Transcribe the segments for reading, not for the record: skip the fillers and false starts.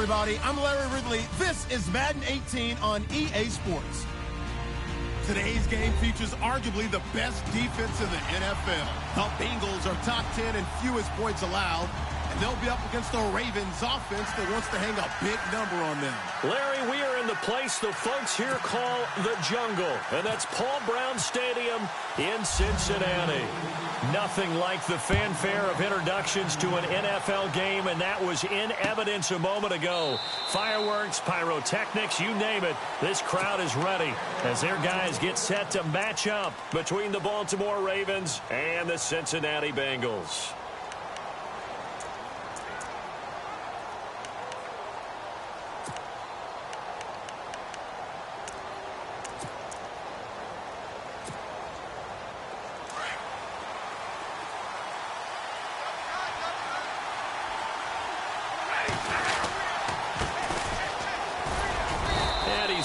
everybody. I'm Larry Ridley. This is Madden 18 on EA Sports. Today's game features arguably the best defense in the NFL. The Bengals are top 10 in fewest points allowed, and they'll be up against the Ravens offense that wants to hang a big number on them. Larry, we are in the place the folks here call the Jungle, and that's Paul Brown Stadium in Cincinnati. Nothing like the fanfare of introductions to an NFL game, and that was in evidence a moment ago. Fireworks, pyrotechnics, you name it, this crowd is ready as their guys get set to match up between the Baltimore Ravens and the Cincinnati Bengals.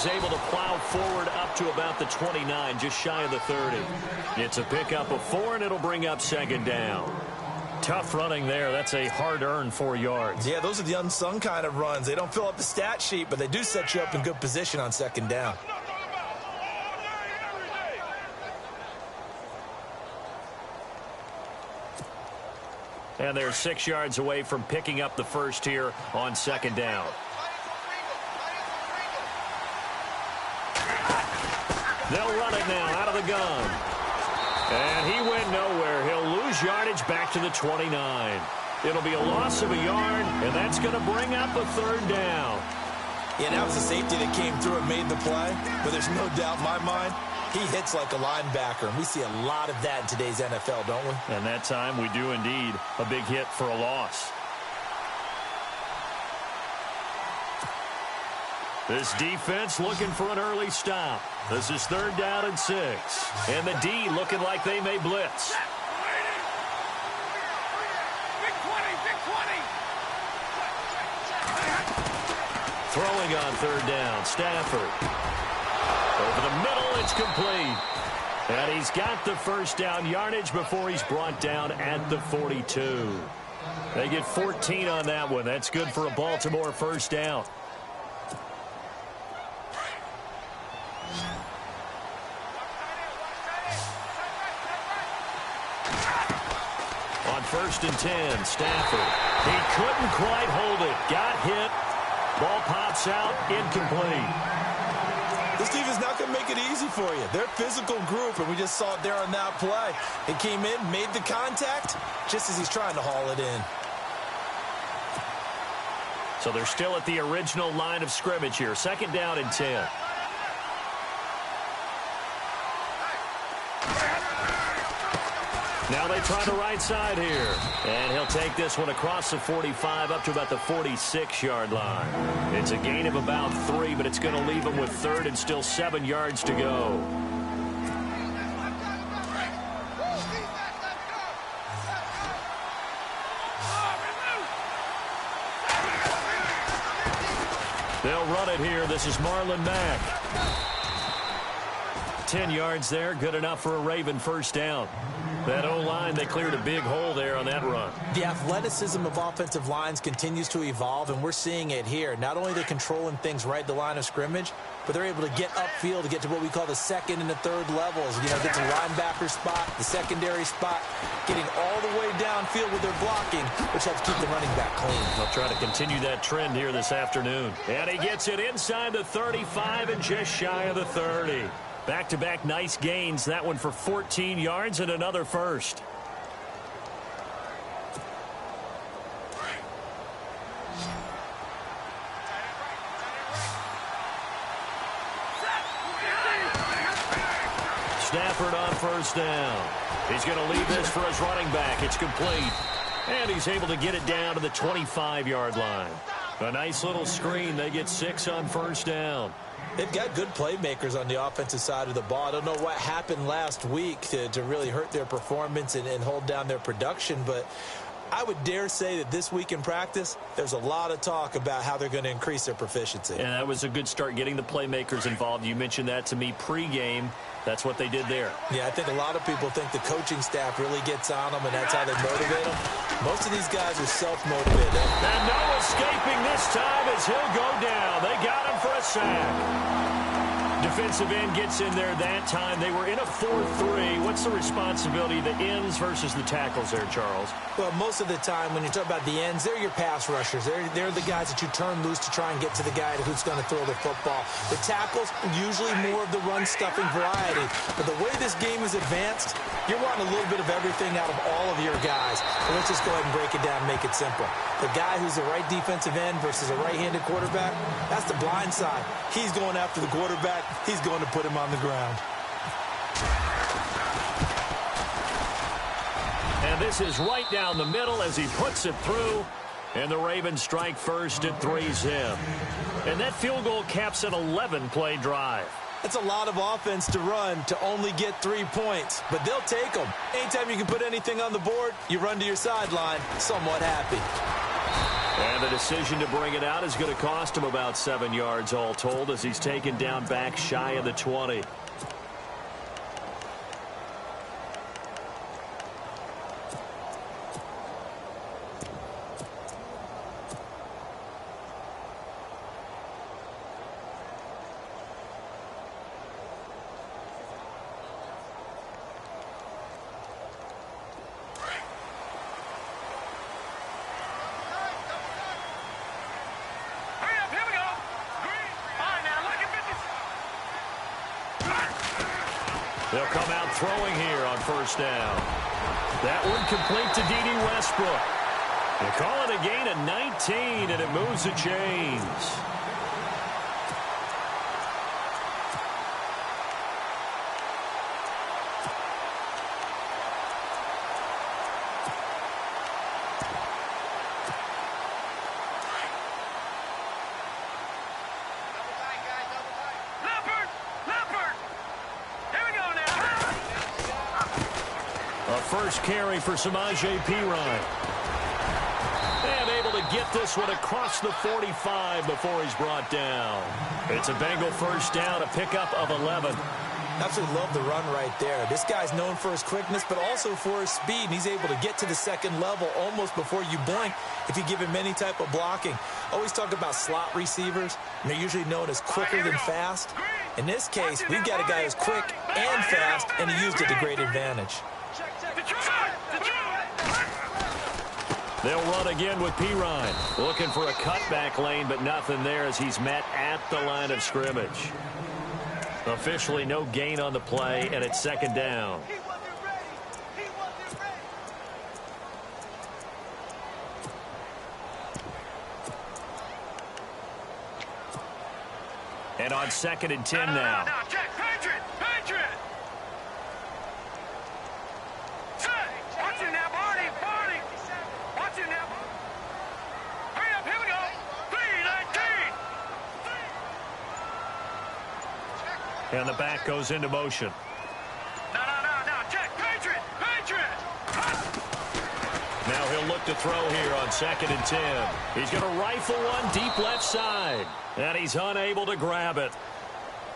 Able to plow forward up to about the 29, just shy of the 30. It's a pickup of 4, and it'll bring up second down. Tough running there. That's a hard-earned 4 yards. Yeah, those are the unsung kind of runs. They don't fill up the stat sheet, but they do set you up in good position on second down. And they're 6 yards away from picking up the first here on second down. They'll run it now out of the gun. And he went nowhere. He'll lose yardage back to the 29. It'll be a loss of a yard, and that's going to bring up a third down. Yeah, that was the safety that came through and made the play. But there's no doubt in my mind, he hits like a linebacker. And we see a lot of that in today's NFL, don't we? And that time we do indeed. A big hit for a loss. This defense looking for an early stop. This is third down and 6. And the D looking like they may blitz. Throwing on third down, Stafford. Over the middle, it's complete. And he's got the first down yardage before he's brought down at the 42. They get 14 on that one. That's good for a Baltimore first down. First and 10, Stafford. He couldn't quite hold it. Got hit. Ball pops out, incomplete. This defense is not going to make it easy for you. They're a physical group, and we just saw it there on that play. It came in, made the contact, just as he's trying to haul it in. So they're still at the original line of scrimmage here. Second down and 10. Now they try the right side here. And he'll take this one across the 45 up to about the 46-yard line. It's a gain of about 3, but it's going to leave him with third and still 7 yards to go. They'll run it here. This is Marlon Mack. 10 yards there, good enough for a Raven first down. That O-line, they cleared a big hole there on that run. The athleticism of offensive lines continues to evolve, and we're seeing it here. Not only are they controlling things right at the line of scrimmage, but they're able to get upfield to get to what we call the second and the third levels. You know, get to the linebacker spot, the secondary spot, getting all the way downfield with their blocking, which helps keep the running back clean. They'll try to continue that trend here this afternoon. And he gets it inside the 35 and just shy of the 30. Back-to-back nice gains. That one for 14 yards and another first. Stafford on first down. He's going to leave this for his running back. It's complete. And he's able to get it down to the 25-yard line. A nice little screen. They get 6 on first down. They've got good playmakers on the offensive side of the ball. I don't know what happened last week to really hurt their performance and hold down their production, but I would dare say that this week in practice, there's a lot of talk about how they're going to increase their proficiency. And that was a good start, getting the playmakers involved. You mentioned that to me pregame. That's what they did there. Yeah, I think a lot of people think the coaching staff really gets on them, and that's how they motivate them. Most of these guys are self-motivated. And no escaping this time as he'll go down. They got him for a sack. Defensive end gets in there that time. They were in a 4-3. What's the responsibility of the ends versus the tackles there, Charles? Well, most of the time when you talk about the ends, they're your pass rushers. They're the guys that you turn loose to try and get to the guy who's going to throw the football. The tackles, usually more of the run-stuffing variety. But the way this game is advanced, you're wanting a little bit of everything out of all of your guys. So let's just go ahead and break it down and make it simple. The guy who's the right defensive end versus a right-handed quarterback, that's the blind side. He's going after the quarterback. He's going to put him on the ground. And this is right down the middle as he puts it through. And the Ravens strike first at 3-zip. And that field goal caps an 11-play drive. That's a lot of offense to run to only get 3 points, but they'll take them. Anytime you can put anything on the board, you run to your sideline somewhat happy. And the decision to bring it out is going to cost him about 7 yards all told as he's taken down back shy of the 20. They'll come out throwing here on first down. That one complete to D.D. Westbrook. They call it a gain of 19, and it moves the chains. First carry for Samaje Perine. And able to get this one across the 45 before he's brought down. It's a Bengal first down, a pickup of 11. Absolutely love the run right there. This guy's known for his quickness, but also for his speed. And he's able to get to the second level almost before you blink if you give him any type of blocking. Always talk about slot receivers, and they're usually known as quicker than fast. In this case, we've got a guy who's quick and fast, and he used it to great advantage. They'll run again with Perine. Looking for a cutback lane, but nothing there as he's met at the line of scrimmage. Officially no gain on the play, and it's second down. And on 2nd and 10 now. And the back goes into motion. Check. Patriot. Now he'll look to throw here on 2nd and 10. He's going to rifle one deep left side. And he's unable to grab it.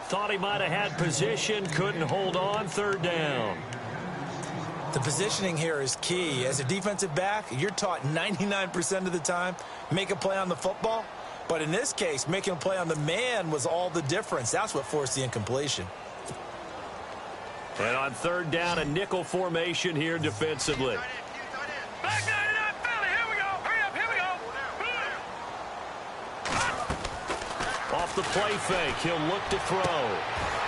Thought he might have had position, couldn't hold on, 3rd down. The positioning here is key. As a defensive back, you're taught 99% of the time, make a play on the football. But in this case, making a play on the man was all the difference. That's what forced the incompletion. And on 3rd down, a nickel formation here defensively. Off the play fake, he'll look to throw.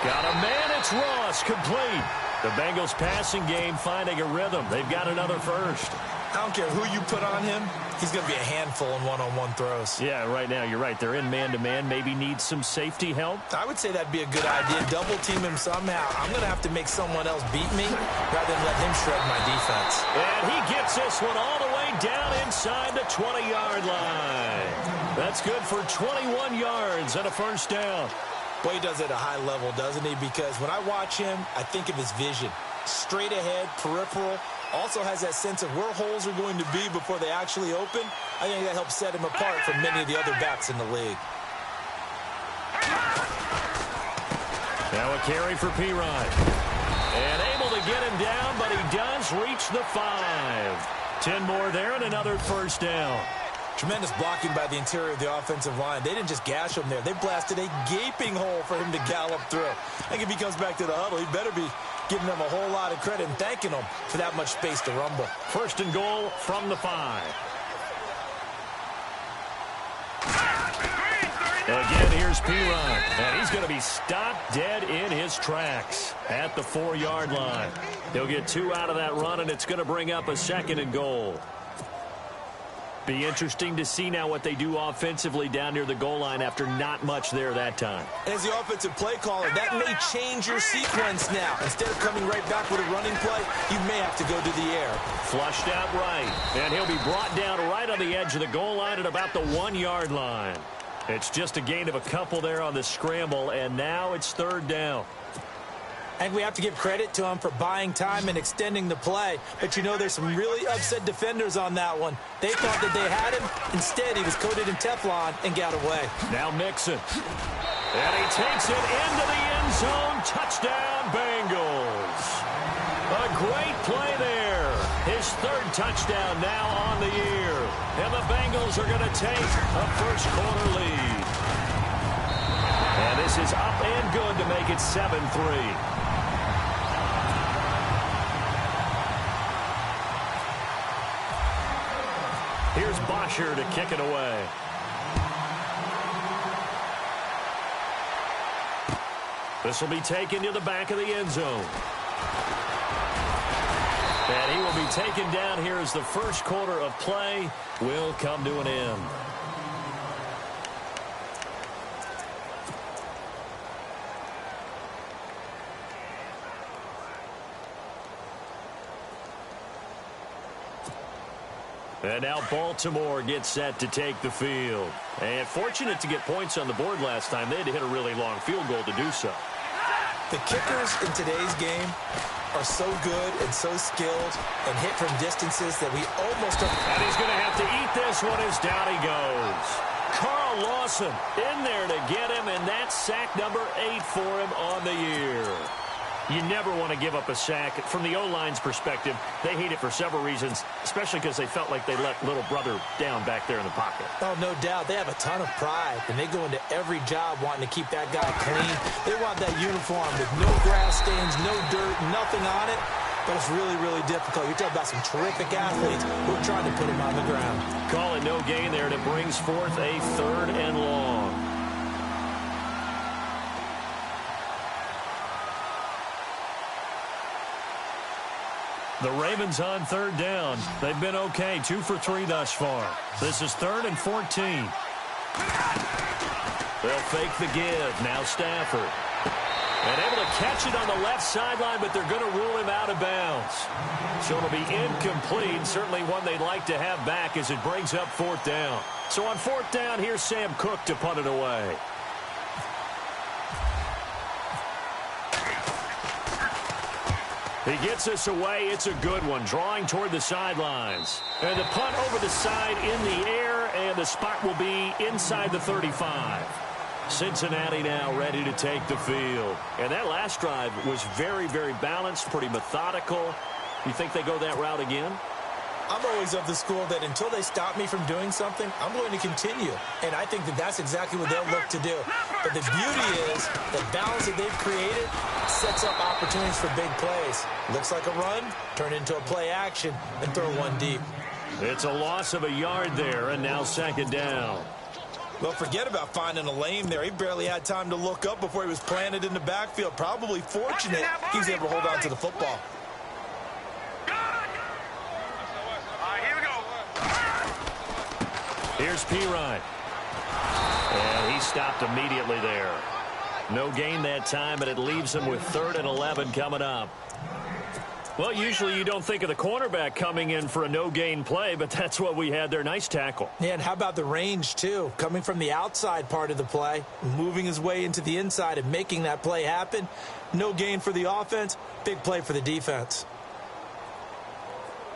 Got a man, it's Ross, complete. The Bengals passing game finding a rhythm. They've got another first. I don't care who you put on him. He's going to be a handful in one-on-one throws. Yeah, right now, you're right. They're in man-to-man. Maybe needs some safety help. I would say that'd be a good idea. Double team him somehow. I'm going to have to make someone else beat me rather than let him shred my defense. And he gets this one all the way down inside the 20-yard line. That's good for 21 yards and a first down. Boy, he does it at a high level, doesn't he? Because when I watch him, I think of his vision. Straight ahead, peripheral, Also has that sense of where holes are going to be before they actually open. I think that helps set him apart from many of the other backs in the league. Now a carry for P-Rod. And able to get him down, but he does reach the 5. 10 more there and another first down. Tremendous blocking by the interior of the offensive line. They didn't just gash him there. They blasted a gaping hole for him to gallop through. I think if he comes back to the huddle, he better be giving them a whole lot of credit and thanking them for that much space to rumble. First and goal from the 5. Again, here's P-Rod, and he's going to be stopped dead in his tracks at the 4-yard line. He'll get 2 out of that run, and it's going to bring up a second and goal. Be interesting to see now what they do offensively down near the goal line after not much there that time. As the offensive play caller, that may change your sequence now. Instead of coming right back with a running play, you may have to go to the air. Flushed out right, and he'll be brought down right on the edge of the goal line at about the 1-yard line. It's just a gain of a couple there on the scramble, and now it's third down. I think we have to give credit to him for buying time and extending the play. But, you know, there's some really upset defenders on that one. They thought that they had him. Instead, he was coated in Teflon and got away. Now Mixon. And he takes it into the end zone. Touchdown, Bengals. A great play there. His third touchdown now on the year. And the Bengals are going to take a first-quarter lead. And this is up and good to make it 7-3. Here's Bosher to kick it away. This will be taken to the back of the end zone. And he will be taken down here as the first quarter of play will come to an end. And now Baltimore gets set to take the field. And fortunate to get points on the board last time. They had to hit a really long field goal to do so. The kickers in today's game are so good and so skilled and hit from distances that we almost don't. And he's going to have to eat this one as down he goes. Carl Lawson in there to get him, and that's sack number 8 for him on the year. You never want to give up a sack. From the O-line's perspective, they hate it for several reasons, especially because they felt like they let little brother down back there in the pocket. Oh, no doubt. They have a ton of pride, and they go into every job wanting to keep that guy clean. They want that uniform with no grass stains, no dirt, nothing on it. But it's really, really difficult. You're talking about some terrific athletes who are trying to put him on the ground. Call it no gain there, and it brings forth a 3rd and long. The Ravens on 3rd down. They've been okay, 2 for 3 thus far. This is 3rd and 14. They'll fake the give. Now Stafford. And able to catch it on the left sideline, but they're going to rule him out of bounds. So it'll be incomplete. Certainly one they'd like to have back as it brings up 4th down. So on 4th down, here's Sam Cook to punt it away. He gets us away. It's a good one. Drawing toward the sidelines. And the punt over the side in the air, and the spot will be inside the 35. Cincinnati now ready to take the field. And that last drive was very, very balanced, pretty methodical. You think they go that route again? I'm always of the school that until they stop me from doing something, I'm going to continue. And I think that that's exactly what they'll look to do. But the beauty is the balance that they've created sets up opportunities for big plays. Looks like a run, turn into a play action, and throw one deep. It's a loss of a yard there, and now 2nd down. Well, forget about finding a lane there. He barely had time to look up before he was planted in the backfield. Probably fortunate he was able to hold on to the football. Here's P-Rod. And he stopped immediately there. No gain that time, and it leaves him with 3rd and 11 coming up. Well, usually you don't think of the cornerback coming in for a no-gain play, but that's what we had there. Nice tackle. Yeah, and how about the range, too? Coming from the outside part of the play, moving his way into the inside and making that play happen. No gain for the offense, big play for the defense.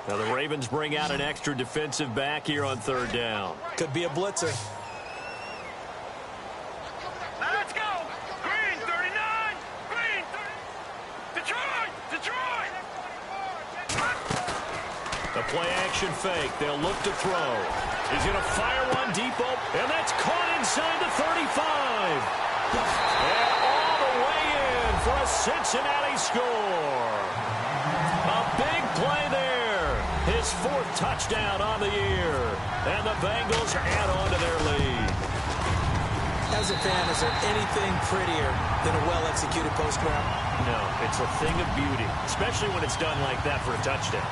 Now the Ravens bring out an extra defensive back here on third down. Could be a blitzer. Let's go! Green 39! Green 30! Detroit! The play-action fake. They'll look to throw. He's going to fire one deep open, and that's caught inside the 35. And all the way in for a Cincinnati score. A big play there. His fourth touchdown on the year. And the Bengals add on to their lead. As a fan, is there anything prettier than a well-executed post route? No, it's a thing of beauty, especially when it's done like that for a touchdown.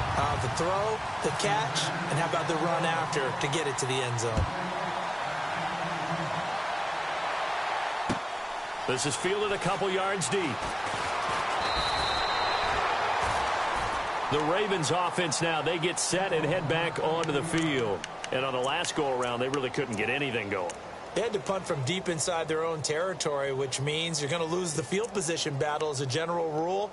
The throw, the catch, and how about the run after to get it to the end zone? This is fielded a couple yards deep. The Ravens offense now, they get set and head back onto the field. And on the last go-around, they really couldn't get anything going. They had to punt from deep inside their own territory, which means you're going to lose the field position battle as a general rule.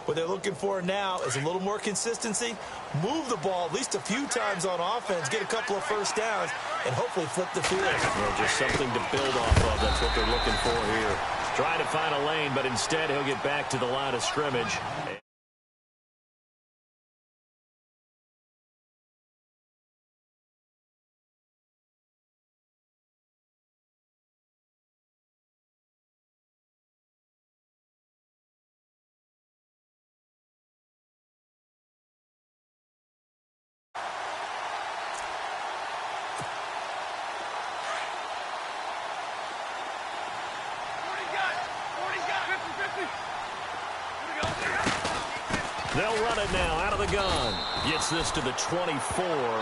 What they're looking for now is a little more consistency, move the ball at least a few times on offense, get a couple of first downs, and hopefully flip the field. Well, just something to build off of. That's what they're looking for here. Trying to find a lane, but instead he'll get back to the line of scrimmage. They'll run it now out of the gun. Gets this to the 24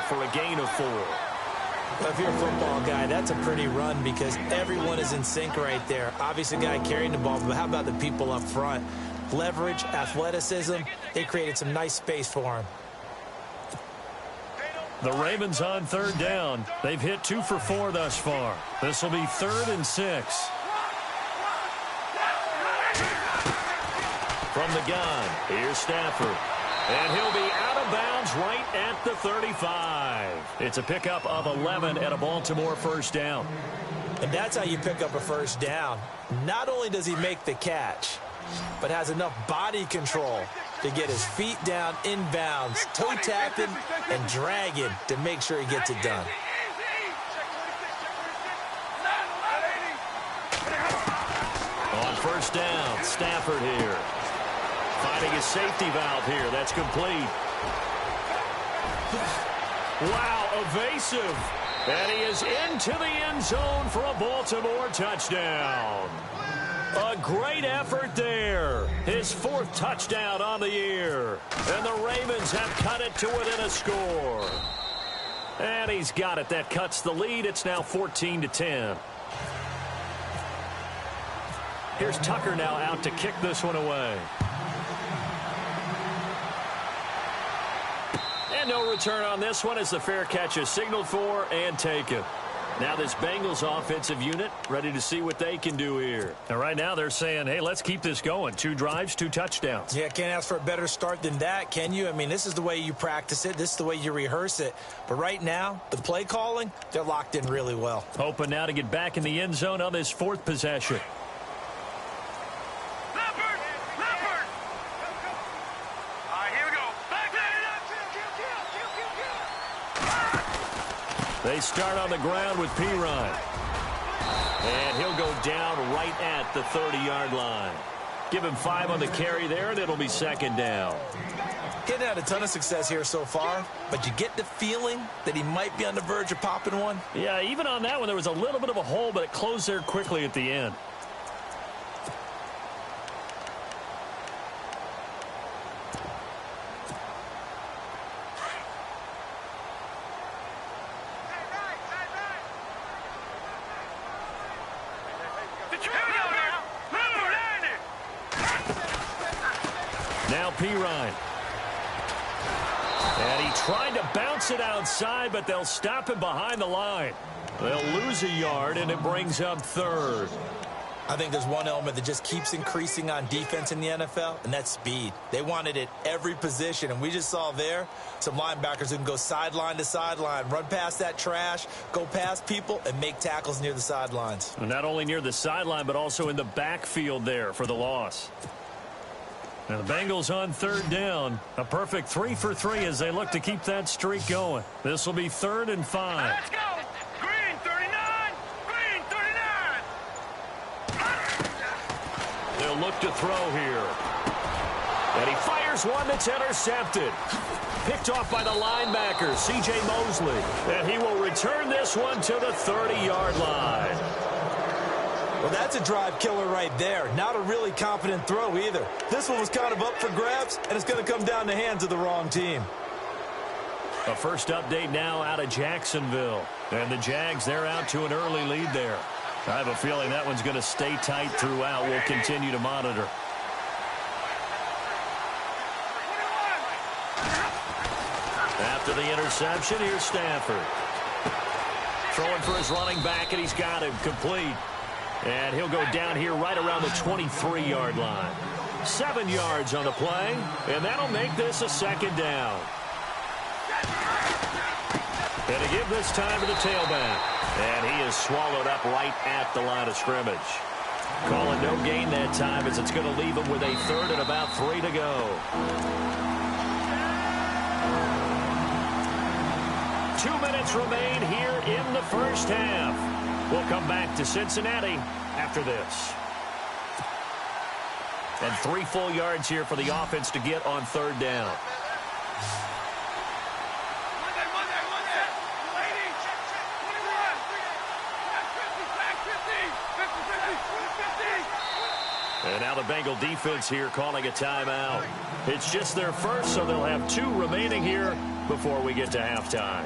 for a gain of 4. Well, if you're a football guy, that's a pretty run because everyone is in sync right there. Obviously, the guy carrying the ball, but how about the people up front? Leverage, athleticism, they created some nice space for him. The Ravens on third down. They've hit 2 for 4 thus far. This will be 3rd and 6. From the gun, here's Stafford. And he'll be out of bounds right at the 35. It's a pickup of 11 and a Baltimore first down. And that's how you pick up a first down. Not only does he make the catch, but has enough body control to get his feet down inbounds, toe tapping and dragging to make sure he gets it done. On first down, Stafford here. Finding his safety valve here. That's complete. Wow, evasive. And he is into the end zone for a Baltimore touchdown. A great effort there. His 4th touchdown on the year. And the Ravens have cut it to within a score. And he's got it. That cuts the lead. It's now 14-10. Here's Tucker now out to kick this one away. And no return on this one as the fair catch is signaled for and taken. Now this Bengals offensive unit ready to see what they can do here. And right now they're saying, hey, let's keep this going. 2 drives, 2 touchdowns. Yeah, can't ask for a better start than that, can you? I mean, this is the way you practice it. This is the way you rehearse it. But right now, the play calling, they're locked in really well. Hoping now to get back in the end zone on this 4th possession. They start on the ground with Pirine. And he'll go down right at the 30-yard line. Give him 5 on the carry there, and it'll be 2nd down. Getting had a ton of success here so far, but you get the feeling that he might be on the verge of popping one. Yeah, even on that one, there was a little bit of a hole, but it closed there quickly at the end. Now Pirine. And he tried to bounce it outside, but they'll stop him behind the line. They'll lose a yard, and it brings up 3rd. I think there's one element that just keeps increasing on defense in the NFL, and that's speed. They want it at every position, and we just saw there some linebackers who can go sideline to sideline, run past that trash, go past people, and make tackles near the sidelines. And not only near the sideline, but also in the backfield there for the loss. Now the Bengals on third down. A perfect 3 for 3 as they look to keep that streak going. This will be 3rd and 5. Let's go. Green 39. Green 39. They'll look to throw here. And he fires one that's intercepted. Picked off by the linebacker, C.J. Mosley. And he will return this one to the 30-yard line. Well, that's a drive killer right there. Not a really confident throw either. This one was kind of up for grabs, and it's going to come down the hands of the wrong team. A first update now out of Jacksonville. And the Jags, they're out to an early lead there. I have a feeling that one's going to stay tight throughout. We'll continue to monitor. After the interception, here's Stafford. Throwing for his running back, and he's got him complete. And he'll go down here right around the 23-yard line. 7 yards on the play, and that'll make this a 2nd down. And to give this time to the tailback. And he is swallowed up right at the line of scrimmage. Calling no gain that time as it's going to leave him with a 3rd and about 3 to go. 2 minutes remain here in the first half. We'll come back to Cincinnati after this. And 3 full yards here for the offense to get on 3rd down. And now the Bengal defense here calling a timeout. It's just their first, so they'll have 2 remaining here before we get to halftime.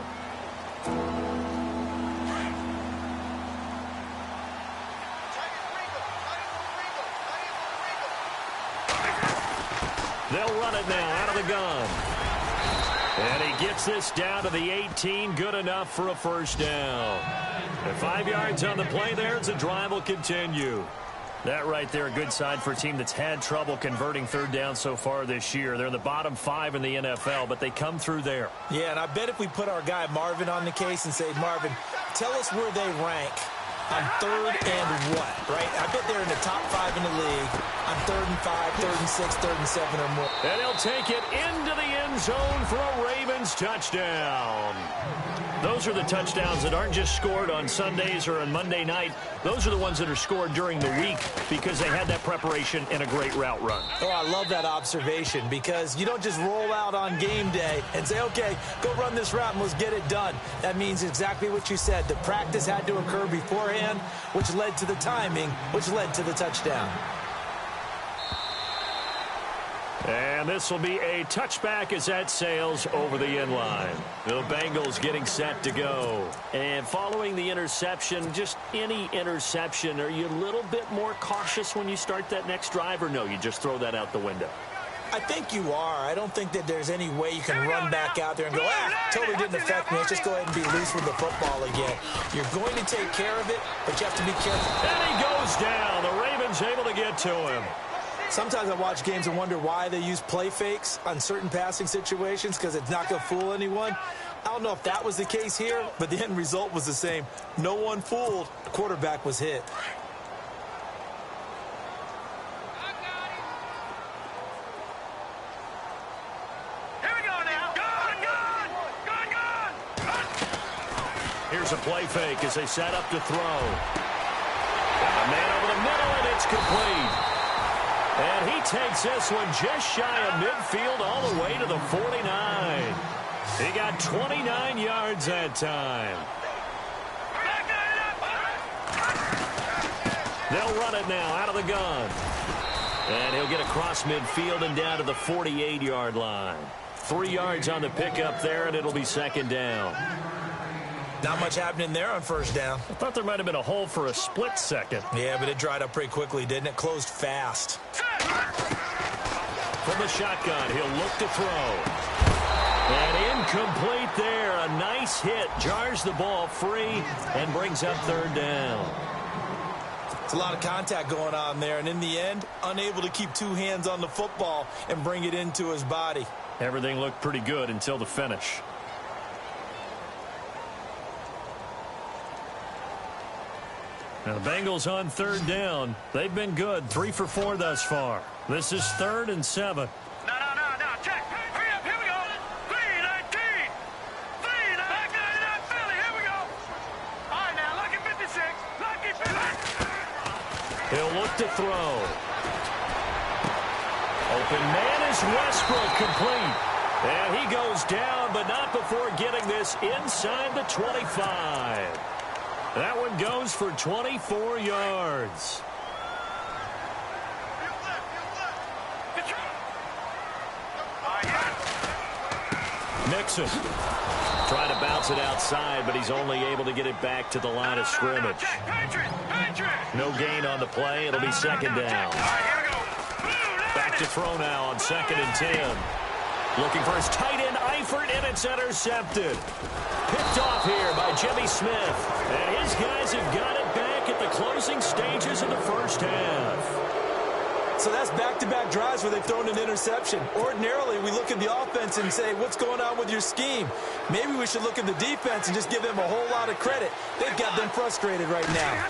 They'll run it now out of the gun. And he gets this down to the 18. Good enough for a 1st down. And 5 yards on the play there as the drive will continue. That right there, a good sign for a team that's had trouble converting 3rd down so far this year. They're in the bottom 5 in the NFL, but they come through there. Yeah, and I bet if we put our guy Marvin on the case and say, Marvin, tell us where they rank on 3rd and what, right? I bet they're in the top 5 in the league on 3rd and 5, 3rd and 6, 3rd and 7 or more. And he'll take it into the end zone for a Ravens touchdown. Those are the touchdowns that aren't just scored on Sundays or on Monday night. Those are the ones that are scored during the week because they had that preparation and a great route run. Oh, I love that observation because you don't just roll out on game day and say, okay, go run this route and let's get it done. That means exactly what you said. The practice had to occur beforehand, which led to the timing, which led to the touchdown. And this will be a touchback as that sails over the end line. The Bengals getting set to go. And following the interception, just any interception, are you a little bit more cautious when you start that next drive, or no, you just throw that out the window? I think you are. I don't think that there's any way you can run back out there and go, totally didn't affect me. Let's just go ahead and be loose with the football again. You're going to take care of it, but you have to be careful. And he goes down. The Ravens able to get to him. Sometimes I watch games and wonder why they use play fakes on certain passing situations because it's not going to fool anyone. I don't know if that was the case here, but the end result was the same. No one fooled. The quarterback was hit. Here we go now. Gun. Here's a play fake as they set up to throw. A man over the middle, and it's complete. And he takes this one just shy of midfield all the way to the 49. He got 29 yards that time. They'll run it now out of the gun. And he'll get across midfield and down to the 48-yard line. 3 yards on the pickup there, and it'll be 2nd down. Not much happening there on 1st down. I thought there might have been a hole for a split second. Yeah, but it dried up pretty quickly, didn't it? Closed fast. From the shotgun, he'll look to throw. And incomplete there. A nice hit. Jars the ball free and brings up 3rd down. It's a lot of contact going on there, and in the end, unable to keep two hands on the football and bring it into his body. Everything looked pretty good until the finish. Now the Bengals on third down. They've been good, 3 for 4 thus far. This is 3rd and 7. No, check. Hurry up, here we go. 3-19. 3-19, Philly, here we go. All right, now, lucky 56. Lucky 56. He'll look to throw. Open man is Westbrook, complete. And he goes down, but not before getting this inside the 25. That one goes for 24 yards. Mixon trying to bounce it outside, but he's only able to get it back to the line of scrimmage. No gain on the play. It'll be 2nd down. Back to throw now on 2nd and 10. Looking for his tight end, Eifert, and it's intercepted. Picked off here by Jimmy Smith. And his guys have got it back at the closing stages of the first half. So that's back-to-back drives where they've thrown an interception. Ordinarily, we look at the offense and say, what's going on with your scheme? Maybe we should look at the defense and just give them a whole lot of credit. They've got them frustrated right now.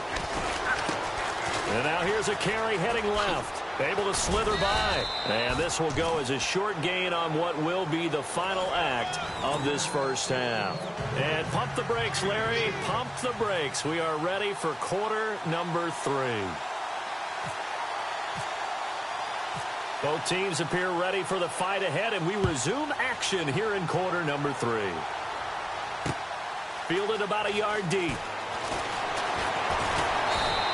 And now here's a carry heading left. Able to slither by. And this will go as a short gain on what will be the final act of this first half. And pump the brakes, Larry. Pump the brakes. We are ready for quarter number 3. Both teams appear ready for the fight ahead, and we resume action here in quarter number 3. Fielded about a yard deep.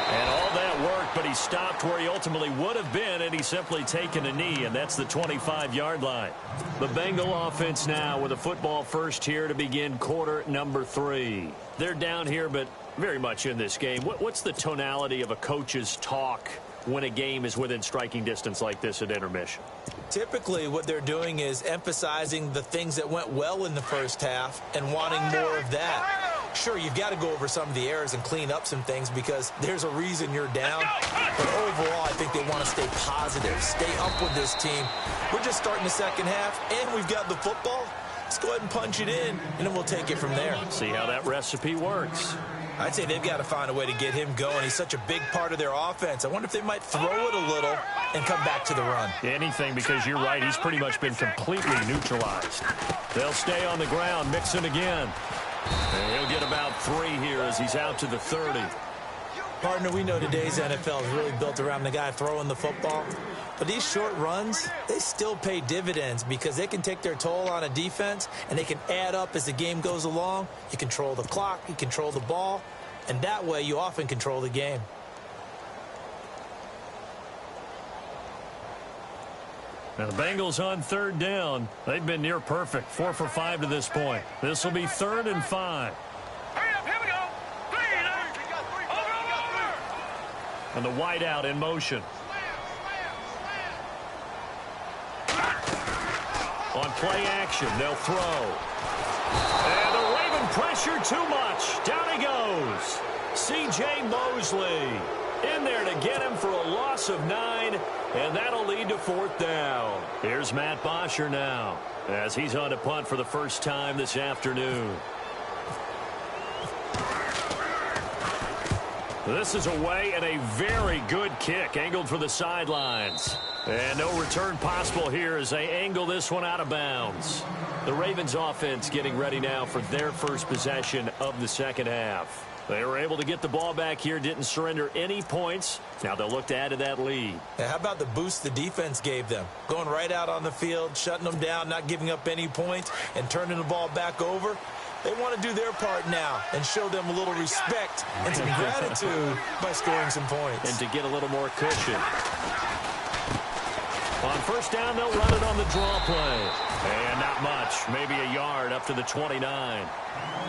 And all that worked, but he stopped where he ultimately would have been, and he's simply taken a knee, and that's the 25-yard line. The Bengal offense now with a football first here to begin quarter number 3. They're down here, but very much in this game. What's the tonality of a coach's talk when a game is within striking distance like this at intermission? Typically, what they're doing is emphasizing the things that went well in the first half and wanting more of that. Sure, you've got to go over some of the errors and clean up some things because there's a reason you're down. But overall, I think they want to stay positive, stay up with this team. We're just starting the second half, and we've got the football. Let's go ahead and punch it in, and then we'll take it from there. See how that recipe works. I'd say they've got to find a way to get him going. He's such a big part of their offense. I wonder if they might throw it a little and come back to the run. Anything, because you're right. He's pretty much been completely neutralized. They'll stay on the ground. Mixon again. And he'll get about 3 here as he's out to the 30. Partner, we know today's NFL is really built around the guy throwing the football. But these short runs, they still pay dividends because they can take their toll on a defense and they can add up as the game goes along. You control the clock, you control the ball, and that way you often control the game. Now the Bengals on third down. They've been near perfect. 4 for 5 to this point. This will be 3rd and 5. Hurry up, here we go. 3, over. And the wideout in motion. On play action, they'll throw. And the Raven pressure too much. Down he goes. C.J. Mosley in there to get him for a loss of 9, and that'll lead to 4th down. Here's Matt Bosher now as he's on to punt for the first time this afternoon. This is away and a very good kick angled for the sidelines. And no return possible here as they angle this one out of bounds. The Ravens offense getting ready now for their first possession of the second half. They were able to get the ball back here, didn't surrender any points. Now they'll look to add to that lead. Now, how about the boost the defense gave them? Going right out on the field, shutting them down, not giving up any points, and turning the ball back over. They want to do their part now and show them a little respect and some gratitude by scoring some points. And to get a little more cushion. On first down, they'll run it on the draw play. And not much, maybe a yard up to the 29.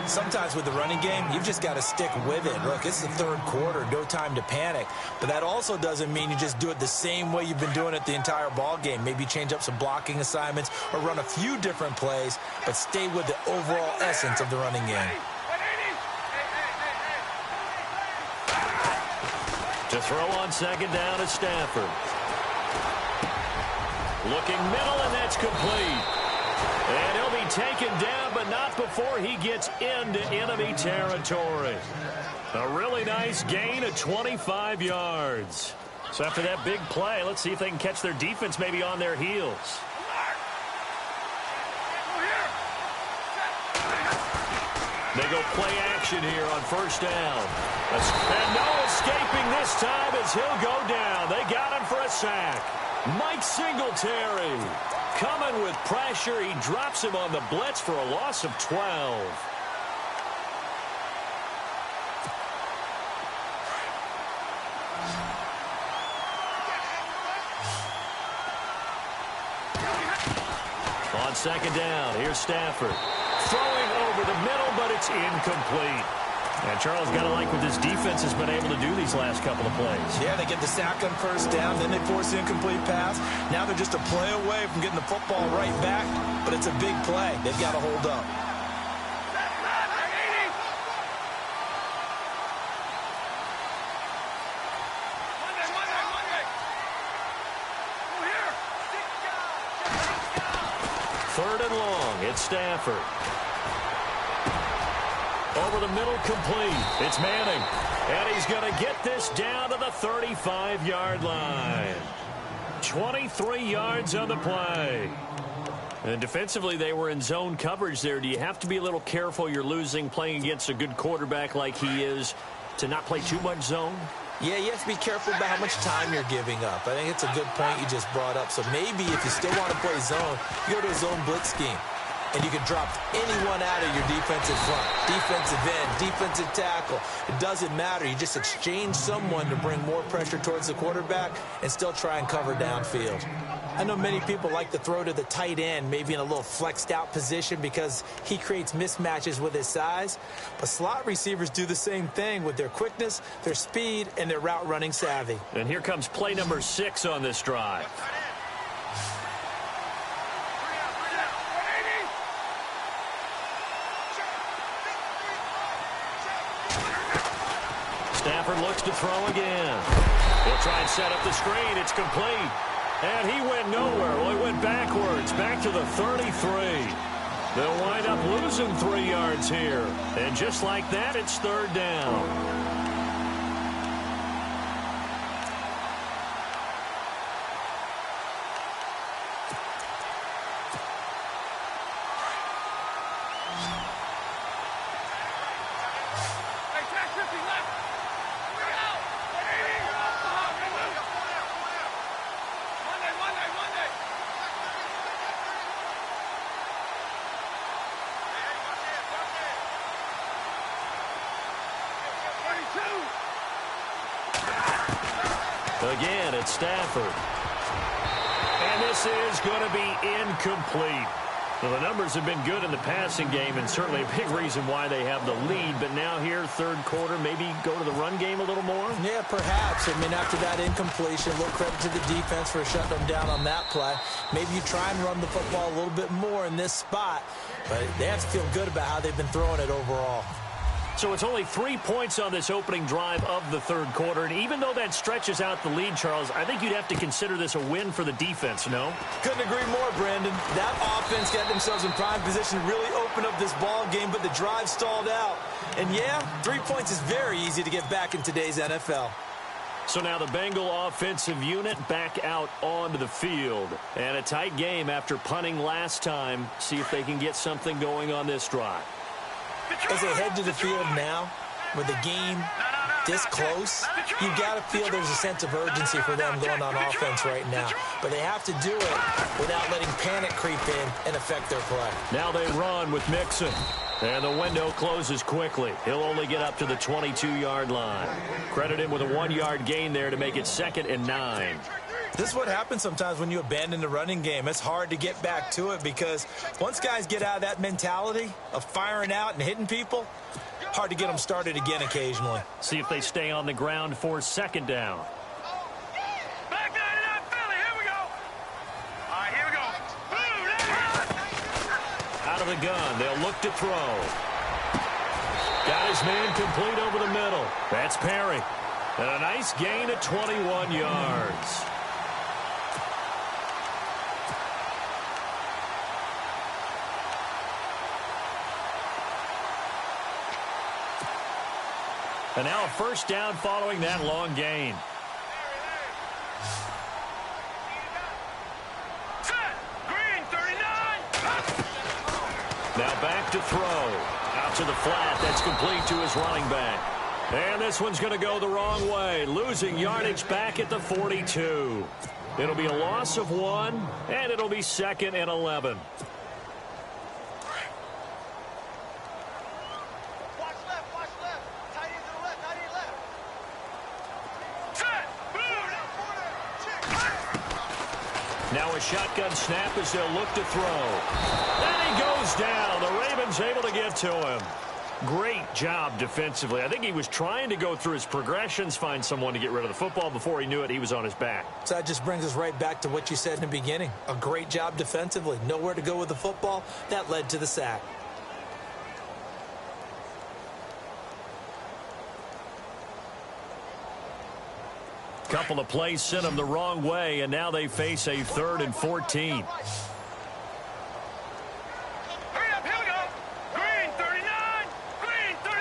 Sometimes with the running game, you've just got to stick with it. Look, it's the third quarter, no time to panic. But that also doesn't mean you just do it the same way you've been doing it the entire ball game. Maybe change up some blocking assignments or run a few different plays, but stay with the overall essence of the running game. To throw on second down is Stafford. Looking middle, and that's complete. And he'll be taken down, but not before he gets into enemy territory. A really nice gain of 25 yards. So after that big play, let's see if they can catch their defense maybe on their heels. They go play action here on first down. And no escaping this time as he'll go down. They got him for a sack. Mike Singletary coming with pressure. He drops him on the blitz for a loss of 12. On second down, here's Stafford. Throwing over the middle, but it's incomplete. And Charles, got to like what this defense has been able to do these last couple of plays. Yeah, they get the sack on first down, then they force the incomplete pass. Now they're just a play away from getting the football right back, but it's a big play. They've got to hold up. Third and long, it's Stafford. Over the middle, complete. It's Manning. And he's going to get this down to the 35-yard line. 23 yards on the play. And defensively, they were in zone coverage there. Do you have to be a little careful? You're losing playing against a good quarterback like he is to not play too much zone? Yeah, you have to be careful about how much time you're giving up. I think it's a good point you just brought up. So maybe if you still want to play zone, you go to a zone blitz scheme. And you can drop anyone out of your defensive front, defensive end, defensive tackle. It doesn't matter. You just exchange someone to bring more pressure towards the quarterback and still try and cover downfield. I know many people like to throw to the tight end, maybe in a little flexed out position because he creates mismatches with his size. But slot receivers do the same thing with their quickness, their speed, and their route running savvy. And here comes play number 6 on this drive. Stafford looks to throw again. He'll try and set up the screen. It's complete. And he went nowhere. Well, he went backwards, back to the 33. They'll wind up losing 3 yards here. And just like that, it's third down. Again, it's Stafford. And this is going to be incomplete. Well, the numbers have been good in the passing game and certainly a big reason why they have the lead. But now here, third quarter, maybe go to the run game a little more? Yeah, perhaps. I mean, after that incompletion, a little credit to the defense for shutting them down on that play. Maybe you try and run the football a little bit more in this spot. But they have to feel good about how they've been throwing it overall. So it's only 3 points on this opening drive of the third quarter. And even though that stretches out the lead, Charles, I think you'd have to consider this a win for the defense, no? Couldn't agree more, Brandon. That offense got themselves in prime position to really open up this ball game, but the drive stalled out. And, yeah, 3 points is very easy to get back in today's NFL. So now the Bengal offensive unit back out onto the field. And a tight game after punting last time. See if they can get something going on this drive. As they head to the field now, with the game this close, you got to feel there's a sense of urgency for them going on offense right now. But they have to do it without letting panic creep in and affect their play. Now they run with Mixon. And the window closes quickly. He'll only get up to the 22-yard line. Credit him with a 1-yard gain there to make it 2nd and 9. This is what happens sometimes when you abandon the running game. It's hard to get back to it because once guys get out of that mentality of firing out and hitting people, hard to get them started again occasionally. See if they stay on the ground for 2nd down. Back down to that Philly. Here we go. All right, here we go. Out of the gun, they'll look to throw. Got his man complete over the middle. That's Perry. And a nice gain of 21 yards. And now a first down following that long gain. Green 39. Now back to throw. Out to the flat. That's complete to his running back. And this one's going to go the wrong way. Losing yardage back at the 42. It'll be a loss of 1, and it'll be 2nd and 11. Now a shotgun snap as they'll look to throw. And he goes down. The Ravens able to get to him. Great job defensively. I think he was trying to go through his progressions, find someone to get rid of the football. Before he knew it, he was on his back. So that just brings us right back to what you said in the beginning. A great job defensively. Nowhere to go with the football. That led to the sack. Couple of plays sent them the wrong way, and now they face a 3rd and 14. Hurry up, here we go. Green 39. Green 39.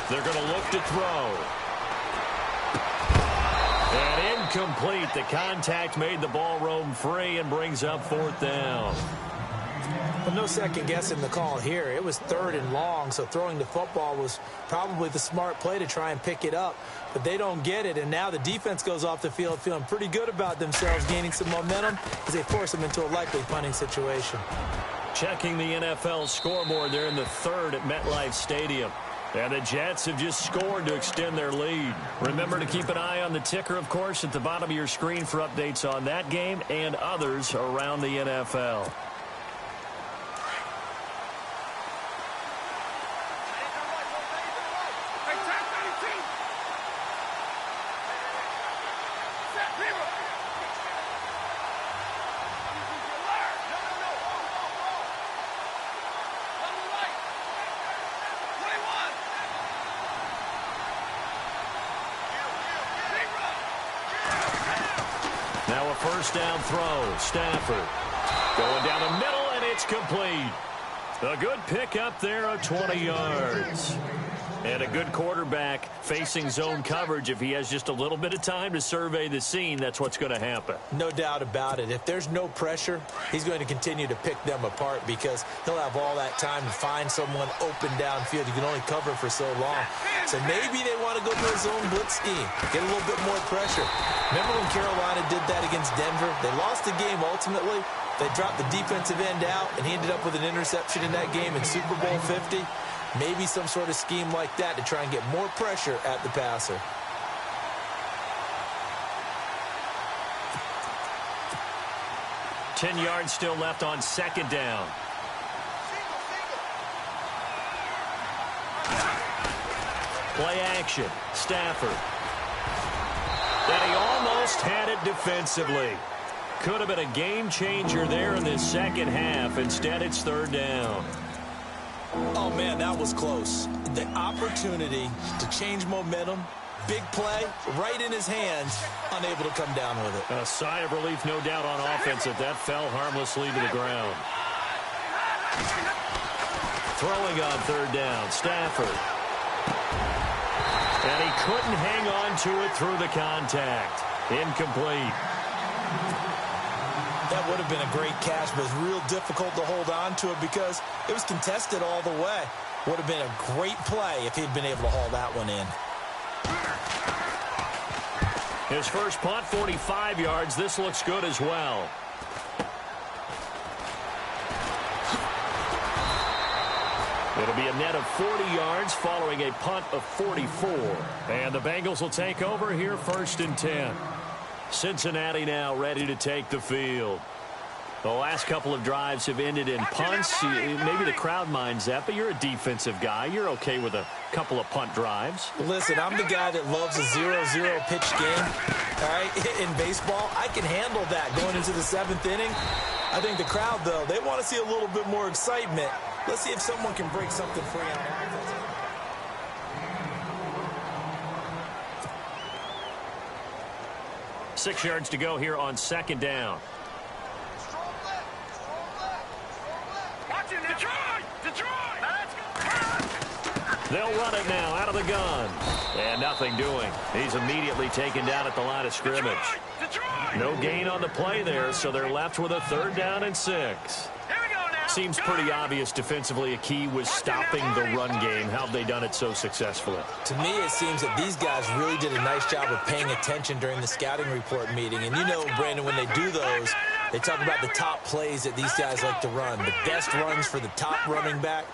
They're going to look to throw. And incomplete. The contact made the ball roam free and brings up 4th down. Well, no second guessing the call here. It was 3rd and long, so throwing the football was probably the smart play to try and pick it up. But they don't get it, and now the defense goes off the field feeling pretty good about themselves, gaining some momentum as they force them into a likely punting situation. Checking the NFL scoreboard, they're in the 3rd at MetLife Stadium. And the Jets have just scored to extend their lead. Remember to keep an eye on the ticker, of course, at the bottom of your screen for updates on that game and others around the NFL. Now a first down throw. Stafford going down the middle, and it's complete. A good pick up there of 20 yards. And a good quarterback facing zone coverage. If he has just a little bit of time to survey the scene, that's what's going to happen. No doubt about it. If there's no pressure, he's going to continue to pick them apart because he'll have all that time to find someone open downfield. You can only cover for so long. So maybe they want to go to a zone blitz scheme, get a little bit more pressure. Remember when Carolina did that against Denver? They lost the game ultimately. They dropped the defensive end out, and he ended up with an interception in that game in Super Bowl 50. Maybe some sort of scheme like that to try and get more pressure at the passer. Ten yards still left on second down. Play action. Stafford. And he almost had it defensively. Could have been a game changer there in this second half. Instead, it's 3rd down. Oh, man, that was close. The opportunity to change momentum, big play, right in his hands, unable to come down with it. A sigh of relief, no doubt, on offense if that fell harmlessly to the ground. Throwing on 3rd down, Stafford. And he couldn't hang on to it through the contact. Incomplete. That would have been a great catch, but it was real difficult to hold on to it because it was contested all the way. Would have been a great play if he'd been able to haul that one in. His first punt, 45 yards. This looks good as well. It'll be a net of 40 yards following a punt of 44. And the Bengals will take over here 1st and 10. Cincinnati now ready to take the field. The last couple of drives have ended in punts. Maybe the crowd minds that, but you're a defensive guy. You're okay with a couple of punt drives. Listen, I'm the guy that loves a 0-0 pitch game. All right, in baseball, I can handle that going into the 7th inning. I think the crowd, though, they want to see a little bit more excitement. Let's see if someone can break something free on offense. 6 yards to go here on second down. They'll run it now out of the gun. And nothing doing. He's immediately taken down at the line of scrimmage. No gain on the play there, so they're left with a 3rd down and 6. Seems pretty obvious defensively a key was stopping the run game. How have they done it so successfully? To me, it seems that these guys really did a nice job of paying attention during the scouting report meeting. And you know, Brandon, when they do those, they talk about the top plays that these guys like to run. The best runs for the top running back.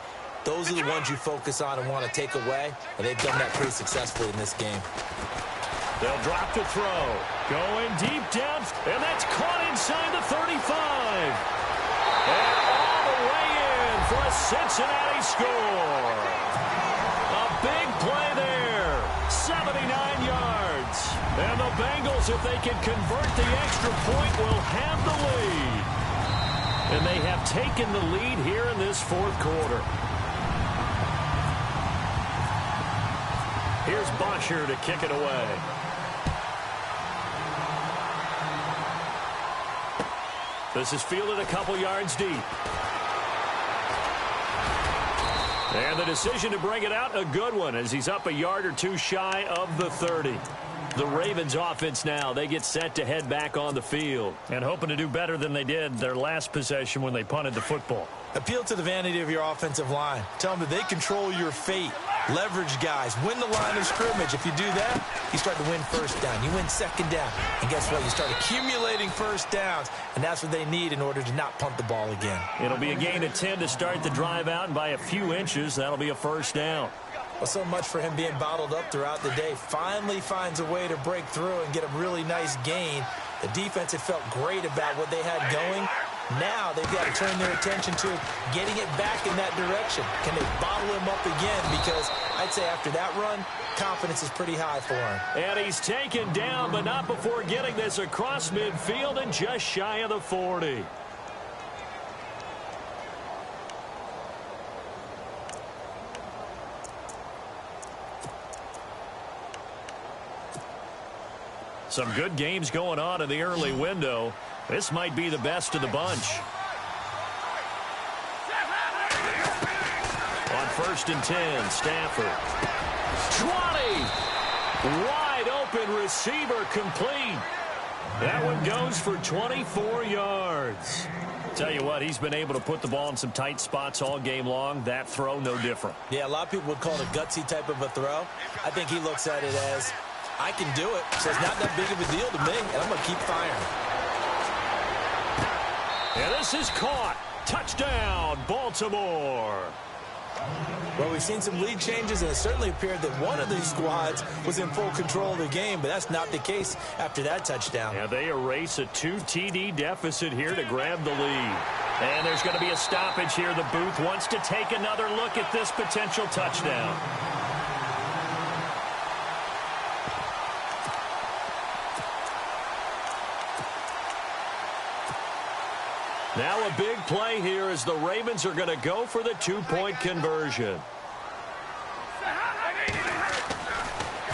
Those are the ones you focus on and want to take away. And they've done that pretty successfully in this game. They'll drop to throw. Going deep down. And that's caught inside the 35. And all the way in for a Cincinnati score. A big play there. 79 yards. And the Bengals, if they can convert the extra point, will have the lead. And they have taken the lead here in this 4th quarter. Here's Bosher to kick it away. This is fielded a couple yards deep. And the decision to bring it out, a good one, as he's up a yard or two shy of the 30. The Ravens offense now, they get set to head back on the field. And hoping to do better than they did their last possession when they punted the football. Appeal to the vanity of your offensive line. Tell them that they control your fate. Leverage guys. Win the line of scrimmage. If you do that, you start to win 1st down. You win 2nd down. And guess what? You start accumulating 1st downs. And that's what they need in order to not punt the ball again. It'll be a gain of 10 to start the drive out. And by a few inches, that'll be a 1st down. Well, so much for him being bottled up throughout the day. Finally finds a way to break through and get a really nice gain. The defense had felt great about what they had going. Now they've got to turn their attention to getting it back in that direction. Can they bottle him up again? Because I'd say after that run, confidence is pretty high for him. And he's taken down, but not before getting this across midfield and just shy of the 40. Some good games going on in the early window. This might be the best of the bunch. On 1st and 10, Stafford. 20! Wide open receiver complete. That one goes for 24 yards. Tell you what, he's been able to put the ball in some tight spots all game long. That throw, no different. Yeah, a lot of people would call it a gutsy type of a throw. I think he looks at it as, I can do it, so it's not that big of a deal to me, and I'm going to keep firing. And this is caught. Touchdown, Baltimore. Well, we've seen some lead changes, and it certainly appeared that one of these squads was in full control of the game, but that's not the case after that touchdown. Yeah, they erase a 2 TD deficit here to grab the lead. And there's going to be a stoppage here. The booth wants to take another look at this potential touchdown. Now a big play here as the Ravens are going to go for the 2-point conversion.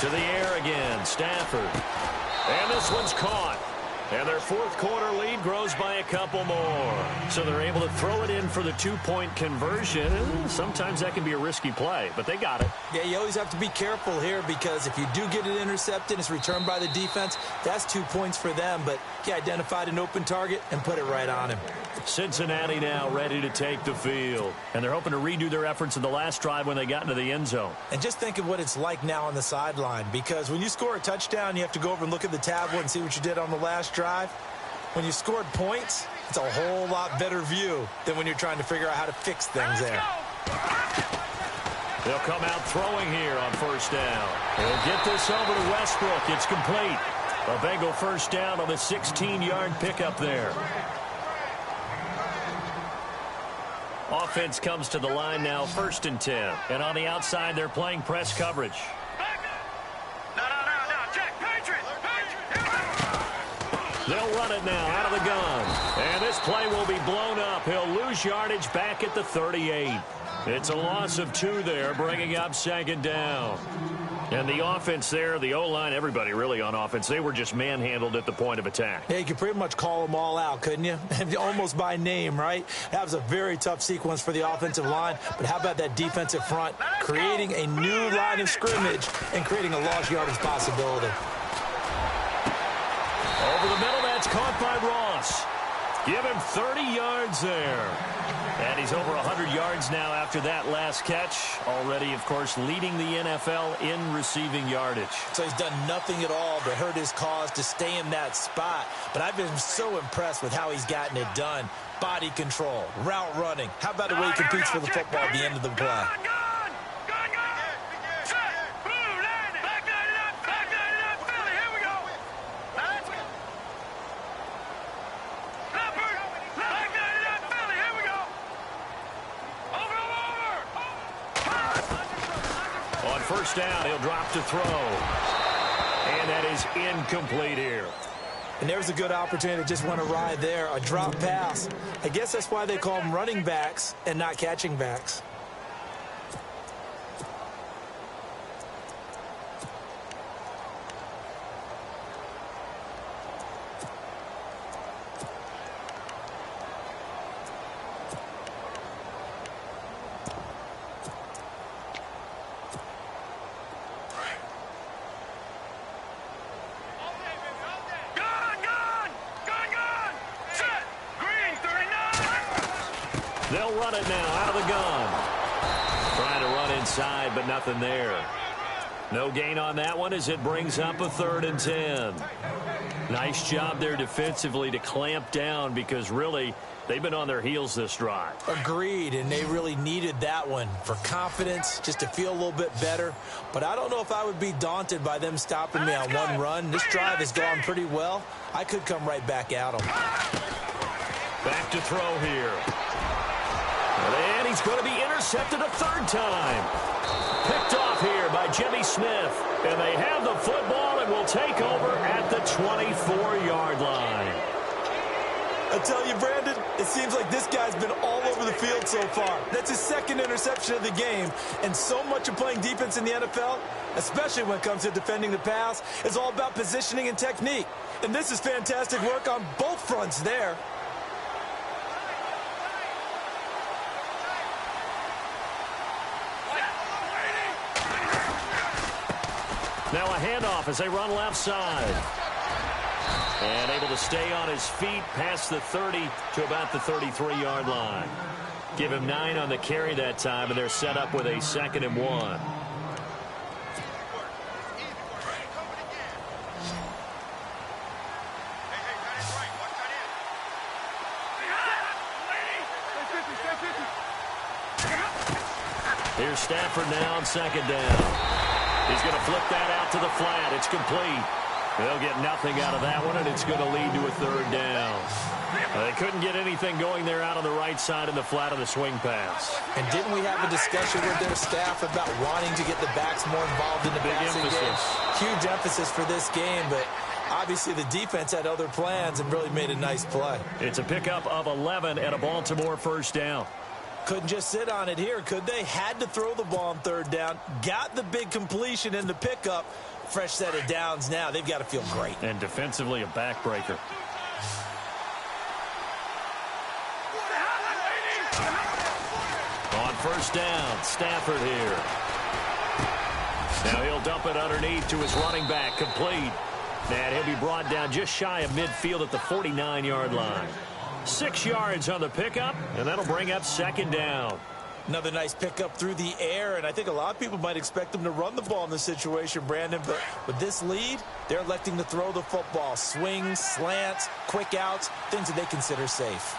To the air again, Stafford. And this one's caught. And their 4th quarter lead grows by a couple more. So they're able to throw it in for the 2-point conversion. Sometimes that can be a risky play, but they got it. Yeah, you always have to be careful here because if you do get it intercepted, it's returned by the defense. That's 2 points for them, but he identified an open target and put it right on him. Cincinnati now ready to take the field. And they're hoping to redo their efforts in the last drive when they got into the end zone. And just think of what it's like now on the sideline, because when you score a touchdown, you have to go over and look at the tablet and see what you did on the last drive. When you scored points, it's a whole lot better view than when you're trying to figure out how to fix things there. They'll come out throwing here on 1st down. They'll get this over to Westbrook. It's complete. A Bengal 1st down on the 16-yard pickup there. Offense comes to the line now, 1st and 10. And on the outside, they're playing press coverage. They'll run it now out of the gun. And this play will be blown up. He'll lose yardage back at the 38. It's a loss of 2 there, bringing up 2nd down. And the offense there, the O-line, everybody really on offense, they were just manhandled at the point of attack. Yeah, you could pretty much call them all out, couldn't you? Almost by name, right? That was a very tough sequence for the offensive line. But how about that defensive front creating a new line of scrimmage and creating a lost yardage possibility? Over the middle, that's caught by Ross. Give him 30 yards there. And he's over 100 yards now after that last catch. Already, of course, leading the NFL in receiving yardage. So he's done nothing at all to hurt his cause to stay in that spot. But I've been so impressed with how he's gotten it done. Body control, route running. How about the way he competes for the football at the end of the play? First down, he'll drop to throw. And that is incomplete here. And there's a good opportunity to just want to ride there. A drop pass. I guess that's why they call them running backs and not catching backs. They'll run it now out of the gun. Trying to run inside, but nothing there. No gain on that one as it brings up a 3rd and 10. Nice job there defensively to clamp down because really they've been on their heels this drive. Agreed, and they really needed that one for confidence, just to feel a little bit better. But I don't know if I would be daunted by them stopping me on one run. This drive has gone pretty well. I could come right back at them. Back to throw here. And he's going to be intercepted a 3rd time. Picked off here by Jimmy Smith. And they have the football and will take over at the 24-yard line. I tell you, Brandon, it seems like this guy's been all over the field so far. That's his 2nd interception of the game. And so much of playing defense in the NFL, especially when it comes to defending the pass, is all about positioning and technique. And this is fantastic work on both fronts there. Now a handoff as they run left side. And able to stay on his feet past the 30 to about the 33-yard line. Give him 9 on the carry that time, and they're set up with a 2nd and 1. Here's Stafford now on 2nd down. He's going to flip that out to the flat. It's complete. They'll get nothing out of that one, and it's going to lead to a 3rd down. They couldn't get anything going there out on the right side in the flat of the swing pass. And didn't we have a discussion with their staff about wanting to get the backs more involved in the passing game? Huge emphasis for this game, but obviously the defense had other plans and really made a nice play. It's a pickup of 11 and a Baltimore 1st down. Couldn't just sit on it here, could they? Had to throw the ball on 3rd down. Got the big completion in the pickup. Fresh set of downs now. They've got to feel great. And defensively a backbreaker. On 1st down, Stafford here. Now he'll dump it underneath to his running back, complete. And he'll be brought down just shy of midfield at the 49-yard line. 6 yards on the pickup, and that'll bring up 2nd down. Another nice pickup through the air, and I think a lot of people might expect them to run the ball in this situation, Brandon, but with this lead, they're electing to throw the football. Swings, slants, quick outs, things that they consider safe.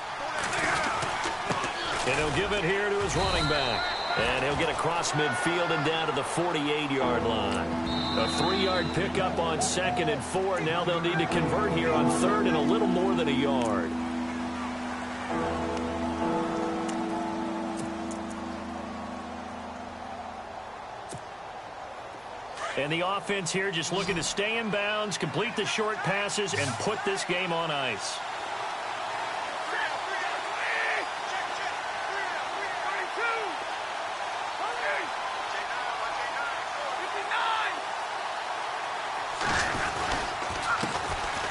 And he'll give it here to his running back. And he'll get across midfield and down to the 48-yard line. A 3-yard pickup on 2nd and 4. Now they'll need to convert here on 3rd and a little more than a yard. And the offense here just looking to stay in bounds, complete the short passes, and put this game on ice.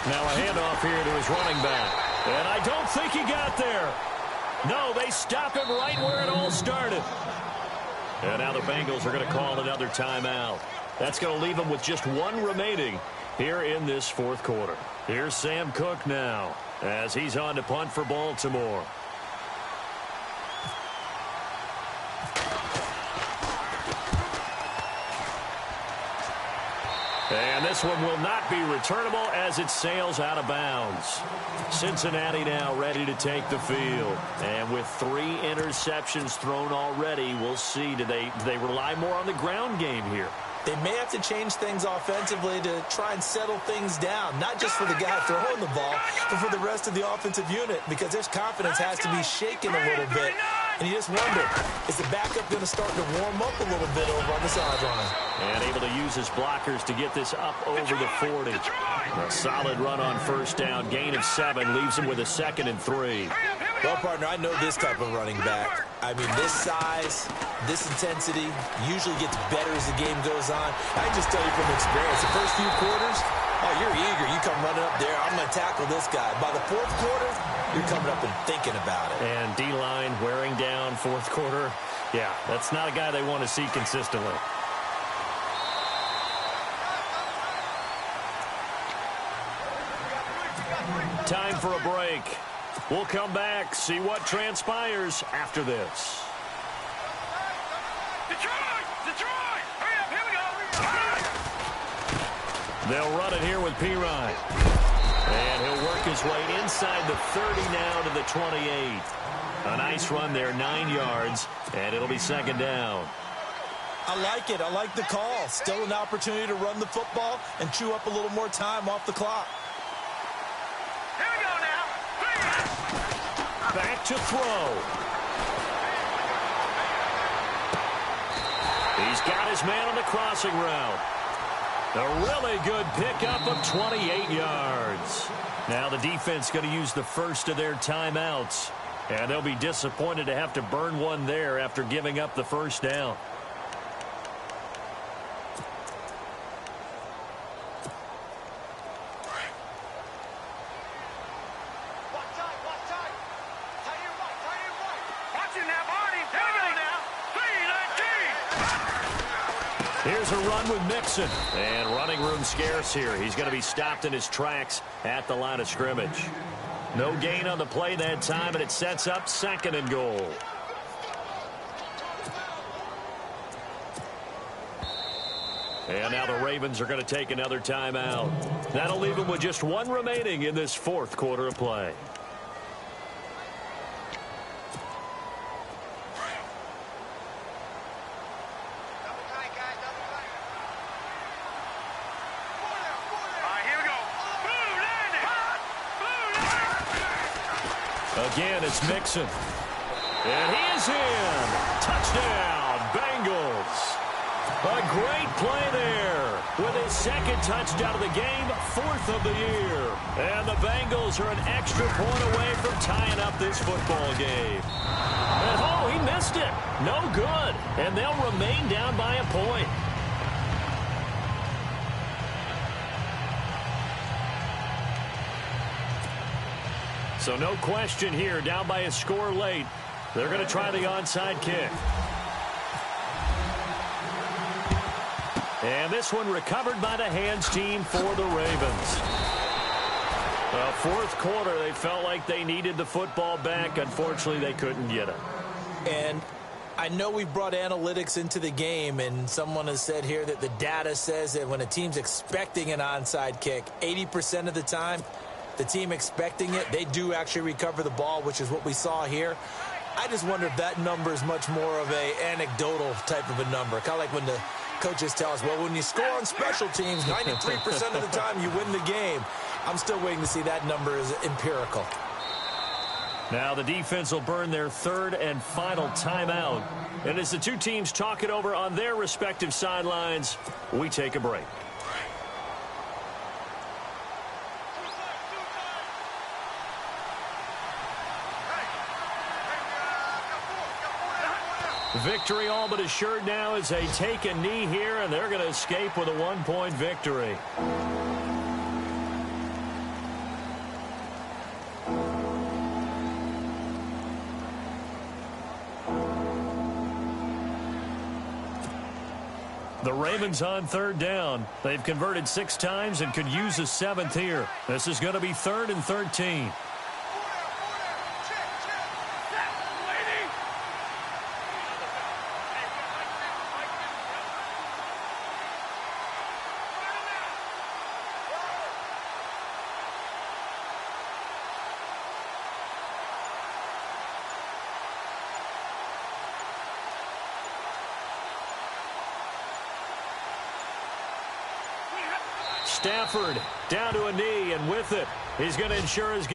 Now a handoff here to his running back. And I don't think he got there. No, they stop him right where it all started. And now the Bengals are going to call another timeout. That's going to leave them with just one remaining here in this fourth quarter. Here's Sam Cook now as he's on to punt for Baltimore. And this one will not be returnable as it sails out of bounds. Cincinnati now ready to take the field. And with 3 interceptions thrown already, we'll see. Do they rely more on the ground game here? They may have to change things offensively to try and settle things down, not just for the guy throwing the ball, but for the rest of the offensive unit, because their confidence has to be shaken a little bit. And you just wonder, is the backup going to start to warm up a little bit over on the sideline? And able to use his blockers to get this up over the 40. A solid run on first down. Gain of 7 leaves him with a 2nd and 3. Well, partner, I know this type of running back. I mean, this size, this intensity usually gets better as the game goes on. I can just tell you from experience, the first few quarters, oh, you're eager. You come running up there, I'm going to tackle this guy. By the 4th quarter, you're coming up and thinking about it. And D-line wearing down 4th quarter. Yeah, that's not a guy they want to see consistently. Time for a break. We'll come back, see what transpires after this. Detroit! Hurry up, here we go! They'll run it here with Pirine. And he'll work his way inside the 30 now to the 28. A nice run there, 9 yards, and it'll be 2nd down. I like it. I like the call. Still an opportunity to run the football and chew up a little more time off the clock. Here we go now! Back to throw. He's got his man on the crossing route. A really good pickup of 28 yards. Now the defense going to use the first of their timeouts. And they'll be disappointed to have to burn one there after giving up the first down. Here's a run with Mixon. And running room scarce here. He's going to be stopped in his tracks at the line of scrimmage. No gain on the play that time, and it sets up 2nd and goal. And now the Ravens are going to take another timeout. That'll leave them with just one remaining in this 4th quarter of play. Again, it's Mixon. And he is in. Touchdown, Bengals. A great play there with his 2nd touchdown of the game, 4th of the year. And the Bengals are an extra point away from tying up this football game. And oh, he missed it. No good. And they'll remain down by a point. So no question here, down by a score late. They're going to try the onside kick. And this one recovered by the hands team for the Ravens. Well, 4th quarter, they felt like they needed the football back. Unfortunately, they couldn't get it. And I know we brought analytics into the game, and someone has said here that the data says that when a team's expecting an onside kick, 80% of the time, the team expecting it, they do actually recover the ball, which is what we saw here. I just wonder if that number is much more of a anecdotal type of a number. Kind of like when the coaches tell us, well, when you score on special teams, 93% of the time you win the game. I'm still waiting to see that number is empirical. Now the defense will burn their 3rd and final timeout. And as the two teams talk it over on their respective sidelines, we take a break. Victory all but assured now as they take a knee here, and they're going to escape with a 1-point victory. The Ravens on third down. They've converted 6 times and could use a 7th here. This is going to be 3rd and 13. Stafford down to a knee, and with it, he's going to ensure his